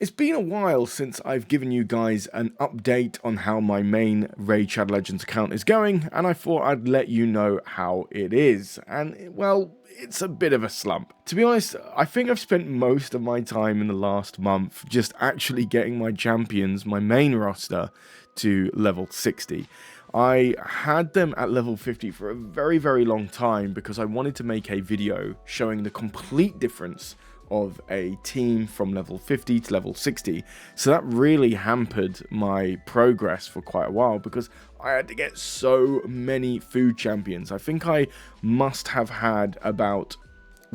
It's been a while since I've given you guys an update on how my main Raid Shadow Legends account is going, and I thought I'd let you know how it is. And, well, it's a bit of a slump. To be honest, I think I've spent most of my time in the last month just actually getting my champions, my main roster, to level 60. I had them at level 50 for a very, very long time because I wanted to make a video showing the complete difference of a team from level 50 to level 60. So that really hampered my progress for quite a while because I had to get so many food champions. I think I must have had about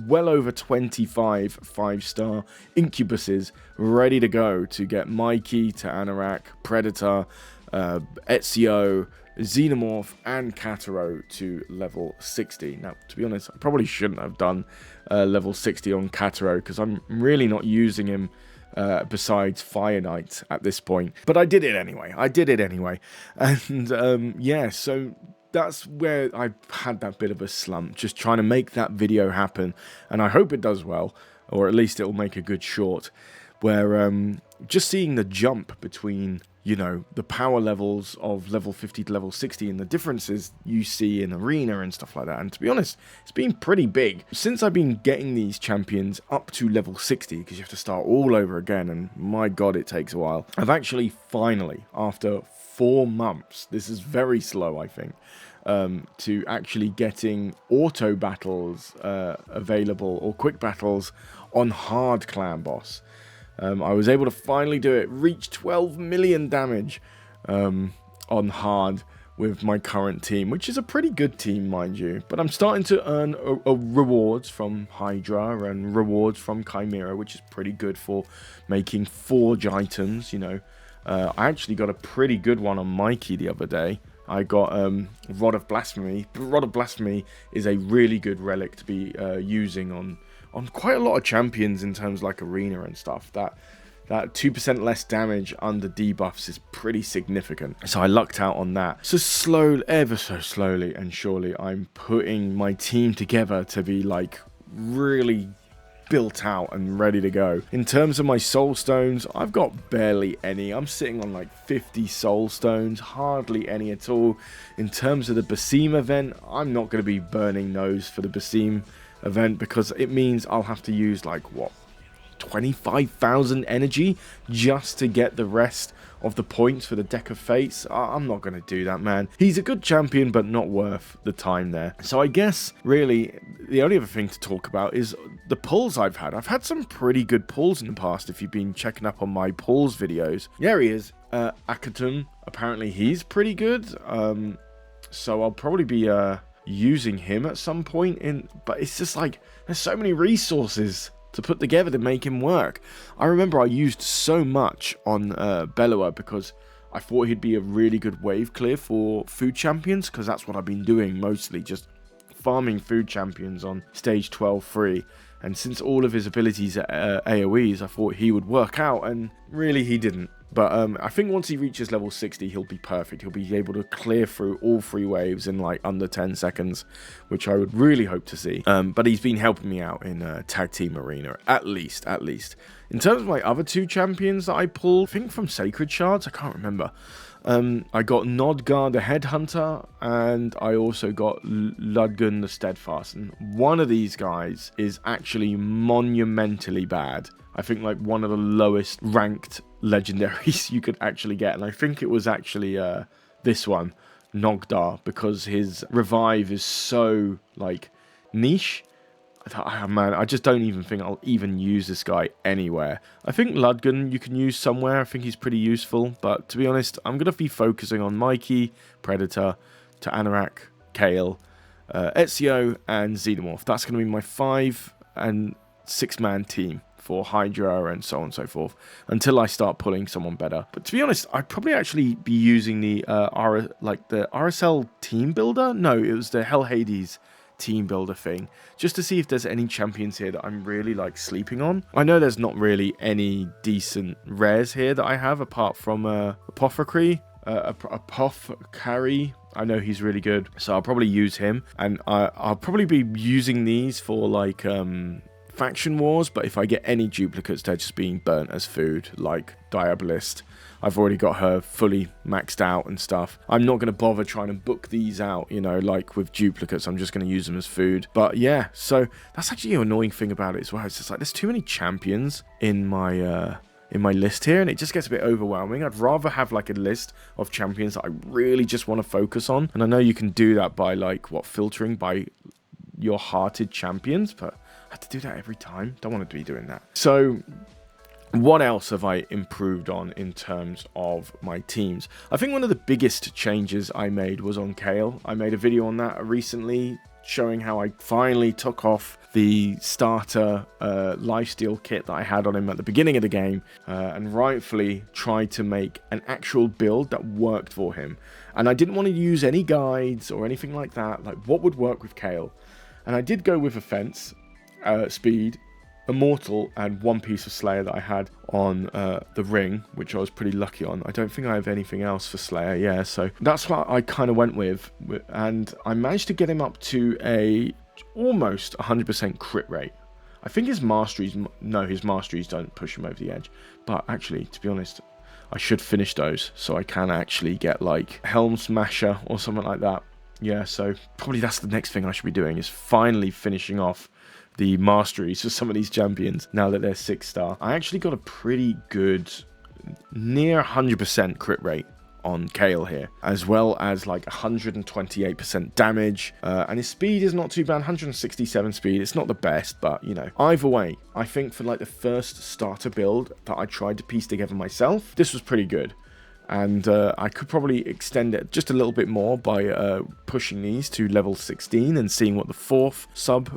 well over 25 5-star incubuses ready to go to get Mikey to Anorak, Predator, Ezio, Xenomorph and Kataro to level 60. Now, to be honest, I probably shouldn't have done level 60 on Kataro because I'm really not using him besides Fire Knight at this point. But I did it anyway. And yeah, so that's where I had that bit of a slump, just trying to make that video happen. And I hope it does well, or at least it'll make a good short, where just seeing the jump between, you know, the power levels of level 50 to level 60 and the differences you see in arena and stuff like that. And to be honest, it's been pretty big. Since I've been getting these champions up to level 60, because you have to start all over again, and my god, it takes a while. I've actually finally, after 4 months, this is very slow, I think, to actually getting auto battles available, or quick battles on hard clan boss. I was able to finally do it, reach 12 million damage on hard with my current team, which is a pretty good team, mind you. But I'm starting to earn rewards from Hydra and rewards from Chimera, which is pretty good for making forge items, you know. I actually got a pretty good one on Mikey the other day. I got Rod of Blasphemy. Rod of Blasphemy is a really good relic to be using on quite a lot of champions in terms of like arena and stuff. That 2% less damage under debuffs is pretty significant. So I lucked out on that. So slowly, ever so slowly and surely, I'm putting my team together to be like really built out and ready to go. In terms of my soul stones, I've got barely any. I'm sitting on like 50 soul stones, hardly any at all. In terms of the Basim event, I'm not going to be burning those for the Basim event because it means I'll have to use like what, 25,000 energy just to get the rest of the points for the Deck of Fates. I'm not going to do that, man. He's a good champion, but not worth the time there. So I guess, really, the only other thing to talk about is the pulls I've had. I've had some pretty good pulls in the past, if you've been checking up on my pulls videos. There he is, Akatum. Apparently he's pretty good. So I'll probably be using him at some point. But it's just like, there's so many resources to put together to make him work. I remember I used so much on Bellower because I thought he'd be a really good wave clear for food champions, because that's what I've been doing mostly, just farming food champions on stage 12 free. And since all of his abilities are AoEs, I thought he would work out, and really he didn't. But I think once he reaches level 60, he'll be perfect. He'll be able to clear through all 3 waves in like under 10 seconds, which I would really hope to see. But he's been helping me out in Tag Team Arena, at least. In terms of my other 2 champions that I pulled, I think from Sacred Shards, I can't remember. I got Nodgar the Headhunter, and I also got Ludgun the Steadfast. And one of these guys is actually monumentally bad. I think like one of the lowest ranked legendaries you could actually get. And I think it was actually this one, Nogdar, because his revive is so like niche. Oh, man, I just don't even think I'll even use this guy anywhere. I think Ludgun you can use somewhere. I think he's pretty useful. But to be honest, I'm going to be focusing on Mikey, Predator, to Anorak, Kael, Ezio, and Xenomorph. That's going to be my 5 and 6-man team for Hydra and so on and so forth, until I start pulling someone better. But to be honest, I'd probably actually be using the RSL team builder. No, it was the Hell Hades team builder thing, just to see if there's any champions here that I'm really like sleeping on. I know there's not really any decent rares here that I have apart from Apothecary. Apothecary, I know he's really good, so I'll probably use him, and I'll probably be using these for like faction wars, but if I get any duplicates, they're just being burnt as food, like Diabolist. I've already got her fully maxed out and stuff. I'm not going to bother trying to book these out, you know, like with duplicates. I'm just going to use them as food. But yeah, so that's actually an annoying thing about it as well. It's just like there's too many champions in my list here, and it just gets a bit overwhelming. I'd rather have like a list of champions that I really just want to focus on. And I know you can do that by like, filtering by your hearted champions, but I have to do that every time. Don't want to be doing that. So what else have I improved on in terms of my teams? I think one of the biggest changes I made was on Kael. I made a video on that recently showing how I finally took off the starter lifesteal kit that I had on him at the beginning of the game and rightfully tried to make an actual build that worked for him. And I didn't want to use any guides or anything like that, like what would work with Kael. And I did go with offense, speed, immortal, and one piece of Slayer that I had on the ring, which I was pretty lucky on. I don't think I have anything else for Slayer, yeah, so that's what I kind of went with, and I managed to get him up to a almost 100% crit rate. I think his masteries, no, his masteries don't push him over the edge, but actually, to be honest, I should finish those so I can actually get like Helm Smasher or something like that. Yeah, so probably that's the next thing I should be doing, is finally finishing off the masteries for some of these champions now that they're 6-star. I actually got a pretty good, near 100% crit rate on Kael here, as well as like 128% damage, and his speed is not too bad. 167 speed. It's not the best, but you know, either way, I think for like the first starter build that I tried to piece together myself, this was pretty good. And I could probably extend it just a little bit more by pushing these to level 16 and seeing what the 4th sub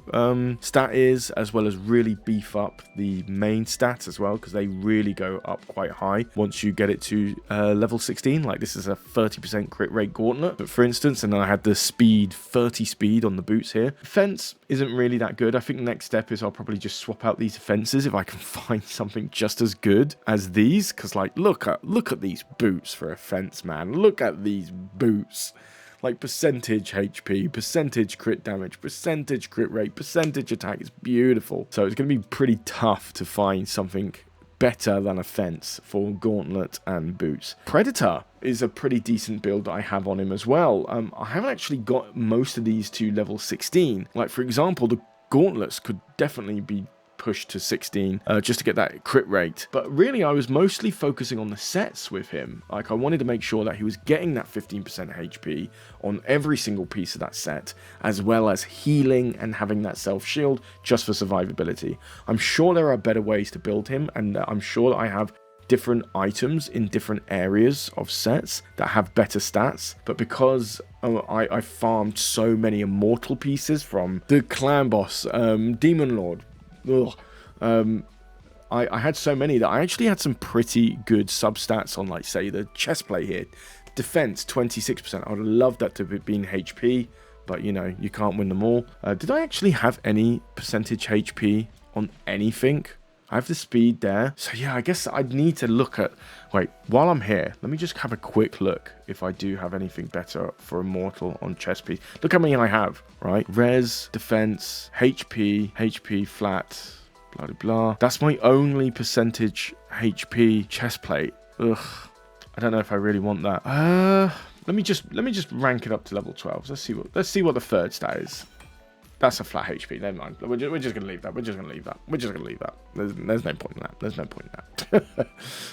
stat is, as well as really beef up the main stats as well, because they really go up quite high once you get it to level 16. Like this is a 30% crit rate gauntlet, for instance, and then I had the speed, 30 speed on the boots here. Fence isn't really that good. I think the next step is I'll probably just swap out these offenses if I can find something just as good as these, because like look at these boots for offense, man. Look at these boots. Like percentage HP, percentage crit damage, percentage crit rate, percentage attack. It's beautiful. So it's going to be pretty tough to find something better than offense for gauntlet and boots. Predator is a pretty decent build that I have on him as well. I haven't actually got most of these to level 16. Like for example, the gauntlets could definitely be pushed to 16 just to get that crit rate, but really I was mostly focusing on the sets with him. Like I wanted to make sure that he was getting that 15% HP on every single piece of that set, as well as healing and having that self shield just for survivability. I'm sure there are better ways to build him, and I'm sure that I have different items in different areas of sets that have better stats, but because I farmed so many immortal pieces from the clan boss, Demon Lord, I had so many that I actually had some pretty good substats on, like say the chest plate here. Defense 26%. I would have loved that to have been HP, but you know, you can't win them all. Did I actually have any percentage HP on anything? I have the speed there. So yeah, I guess I'd need to look at, wait, while I'm here, let me just have a quick look if I do have anything better for immortal on chest piece. Look how many I have, right? Res, defense, HP flat, blah, blah, blah. That's my only percentage HP chest plate. Ugh, I don't know if I really want that. Let me just rank it up to level 12. Let's see what the third stat is. That's a flat HP. Never mind. We're just gonna leave that. We're just gonna leave that. There's no point in that.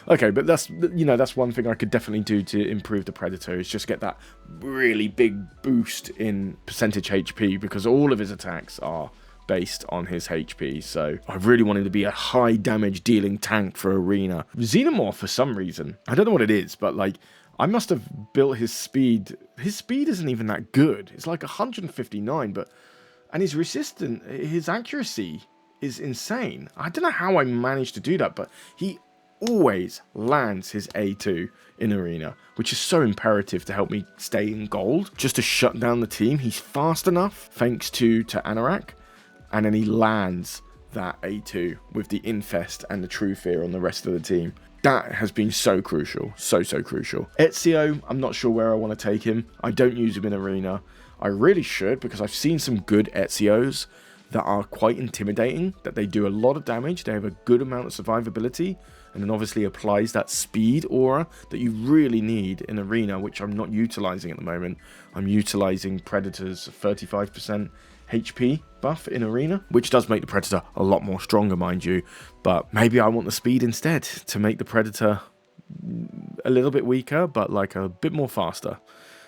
Okay, but that's, you know, that's one thing I could definitely do to improve the Predator, is just get that really big boost in percentage HP, because all of his attacks are based on his HP. So I really wanted to be a high damage dealing tank for arena. Xenomorph, for some reason, I don't know what it is, but like I must have built his speed. His speed isn't even that good. It's like 159, but. And his accuracy is insane. I don't know how I managed to do that, but he always lands his A2 in arena, which is so imperative to help me stay in gold, just to shut down the team. He's fast enough, thanks to Anorak, and then he lands that A2 with the Infest and the True Fear on the rest of the team. That has been so crucial, so crucial. Ezio, I'm not sure where I want to take him. I don't use him in arena. I really should, because I've seen some good Ezios that are quite intimidating, that they do a lot of damage, they have a good amount of survivability, and then obviously applies that speed aura that you really need in Arena, which I'm not utilizing at the moment. I'm utilizing Predator's 35% HP buff in Arena, which does make the Predator a lot more stronger, mind you, but maybe I want the speed instead to make the Predator a little bit weaker, but like a bit more faster.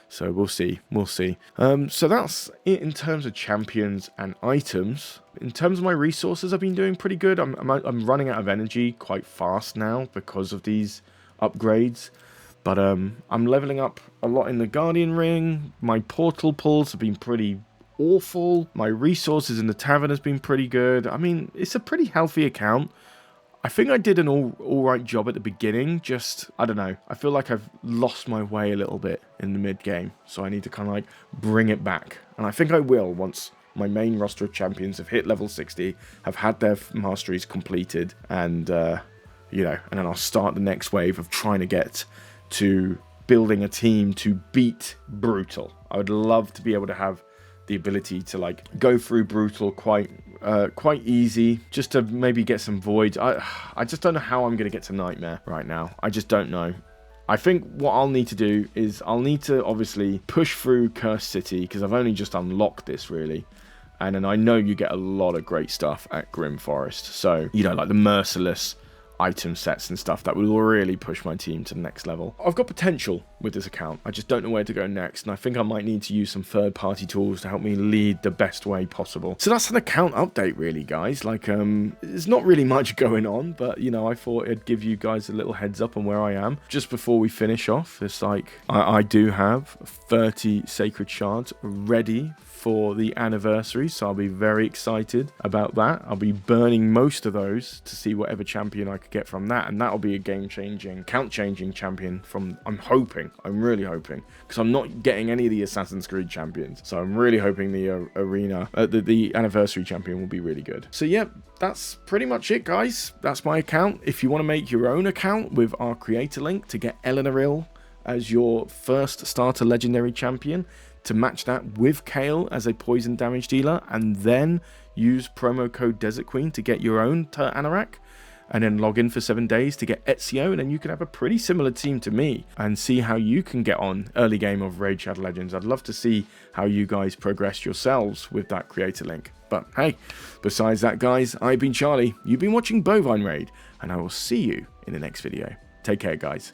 So we'll see. So that's it in terms of champions and items. In terms of my resources, I've been doing pretty good. I'm running out of energy quite fast now because of these upgrades. But I'm leveling up a lot in the Guardian Ring. My portal pulls have been pretty awful. My resources in the tavern has been pretty good. I mean, it's a pretty healthy account. I think I did an alright job at the beginning, just, I don't know, I feel like I've lost my way a little bit in the mid-game, so I need to kind of like bring it back, and I think I will once my main roster of champions have hit level 60, have had their masteries completed, and, you know, and then I'll start the next wave of trying to get to building a team to beat Brutal. I would love to be able to have the ability to like go through Brutal quite easy, just to maybe get some voids. I just don't know how I'm going to get to Nightmare right now. I just don't know. I think what I'll need to do is I'll need to obviously push through Cursed City, because I've only just unlocked this really. And then I know you get a lot of great stuff at Grim Forest. So, you know, like the Merciless item sets and stuff that will really push my team to the next level. I've got potential with this account. I just don't know where to go next, and I think I might need to use some third-party tools to help me lead the best way possible. So that's an account update really, guys. Like, there's not really much going on, but, you know, I thought it'd give you guys a little heads up on where I am. Just before we finish off, it's like, I do have 30 Sacred Shards ready for the anniversary, so I'll be very excited about that. I'll be burning most of those to see whatever champion I could get from that, and that'll be a game-changing, count-changing champion from, I'm really hoping, because I'm not getting any of the Assassin's Creed champions, so I'm really hoping the Arena, the anniversary champion will be really good. So yeah, that's pretty much it, guys. That's my account. If you want to make your own account with our creator link to get Elenaril as your first starter legendary champion, to match that with Kael as a poison damage dealer, and then use promo code Desert Queen to get your own Anorak, and then log in for 7 days to get Ezio, and then you can have a pretty similar team to me and see how you can get on early game of Raid Shadow Legends. I'd love to see how you guys progress yourselves with that creator link. But hey, besides that, guys, I've been Charlie, you've been watching Bovine Raid, and I will see you in the next video. Take care, guys.